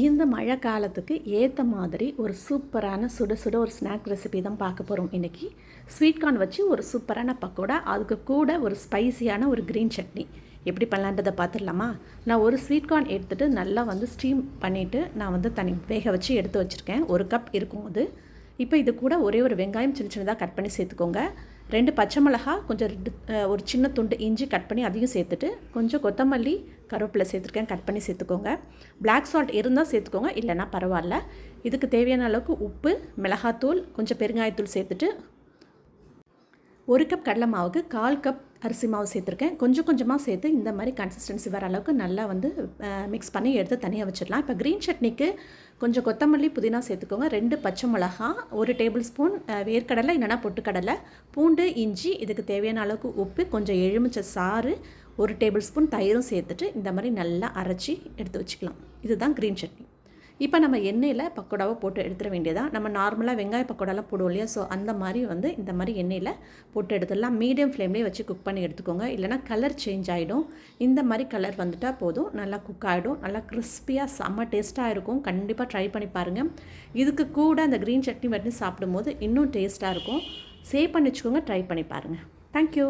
இந்த மழை காலத்துக்கு ஏற்ற மாதிரி ஒரு சூப்பரான சுட சுட ஒரு ஸ்நாக் ரெசிபி தான் பார்க்க போகிறோம் இன்றைக்கி. ஸ்வீட் கார்ன் வச்சு ஒரு சூப்பரான பக்கோடா, அதுக்கு கூட ஒரு ஸ்பைசியான ஒரு க்ரீன் சட்னி எப்படி பண்ணலான்றதை பார்த்துடலாமா? நான் ஒரு ஸ்வீட் கார்ன் எடுத்துகிட்டு நல்லா ஸ்டீம் பண்ணிவிட்டு நான் தனி வேக வச்சு எடுத்து வச்சுருக்கேன். 1 கப் இருக்கும் அது. இப்போ இது கூட ஒரே ஒரு வெங்காயம் சின்ன சின்னதாக கட் பண்ணி சேர்த்துக்கோங்க. 2 பச்சை மிளகா, கொஞ்சம் ஒரு சின்ன துண்டு இஞ்சி கட் பண்ணி அதையும் சேர்த்துட்டு, கொஞ்சம் கொத்தமல்லி கருவேப்பிலை சேர்த்துருக்கேன், கட் பண்ணி சேர்த்துக்கோங்க. பிளாக் சால்ட் இருந்தால் சேர்த்துக்கோங்க, இல்லைன்னா பரவாயில்ல. இதுக்கு தேவையான அளவுக்கு உப்பு, மிளகாத்தூள், கொஞ்சம் பெருங்காயத்தூள் சேர்த்துட்டு 1 கப் கடலை மாவுக்கு 1/4 கப் அரிசி மாவு சேர்த்துருக்கேன். கொஞ்சம் கொஞ்சமாக சேர்த்து இந்த மாதிரி கன்சிஸ்டன்சி வர அளவுக்கு நல்லா மிக்ஸ் பண்ணி எடுத்து தனியாக வச்சிடலாம். இப்போ க்ரீன் சட்னிக்கு கொஞ்சம் கொத்தமல்லி, புதினா சேர்த்துக்கோங்க. 2 பச்சை மிளகா, 1 டேபிள் ஸ்பூன் வேர்க்கடலை இல்லைனா பொட்டுக்கடலை, பூண்டு, இஞ்சி, இதுக்கு தேவையான அளவுக்கு உப்பு, கொஞ்சம் எலுமிச்சை சாறு, 1 டேபிள் ஸ்பூன் தயிரும் சேர்த்துட்டு இந்த மாதிரி நல்லா அரைச்சி எடுத்து வச்சுக்கலாம். இதுதான் க்ரீன் சட்னி. இப்போ நம்ம எண்ணெயில் பக்கோடாவை போட்டு எடுத்துட வேண்டியதான். நம்ம நார்மலாக வெங்காய பக்கோடாலாம் போடுவோம் இல்லையா? ஸோ அந்த மாதிரி இந்த மாதிரி எண்ணெயில் போட்டு எடுத்துடலாம். மீடியம் ஃப்ளேம்லேயே வச்சு குக் பண்ணி எடுத்துக்கோங்க, இல்லைனா கலர் சேஞ்ச் ஆகிடும். இந்த மாதிரி கலர் வந்துட்டால் போதும், நல்லா குக் ஆகிடும். நல்லா கிறிஸ்பியாக செம்ம டேஸ்ட்டாக இருக்கும். கண்டிப்பாக ட்ரை பண்ணி பாருங்கள். இதுக்கு கூட அந்த க்ரீன் சட்னி வச்சு சாப்பிடும்போது இன்னும் டேஸ்ட்டாக இருக்கும். சேவ் பண்ணி வச்சுக்கோங்க, ட்ரை பண்ணி பாருங்கள். தேங்க்யூ.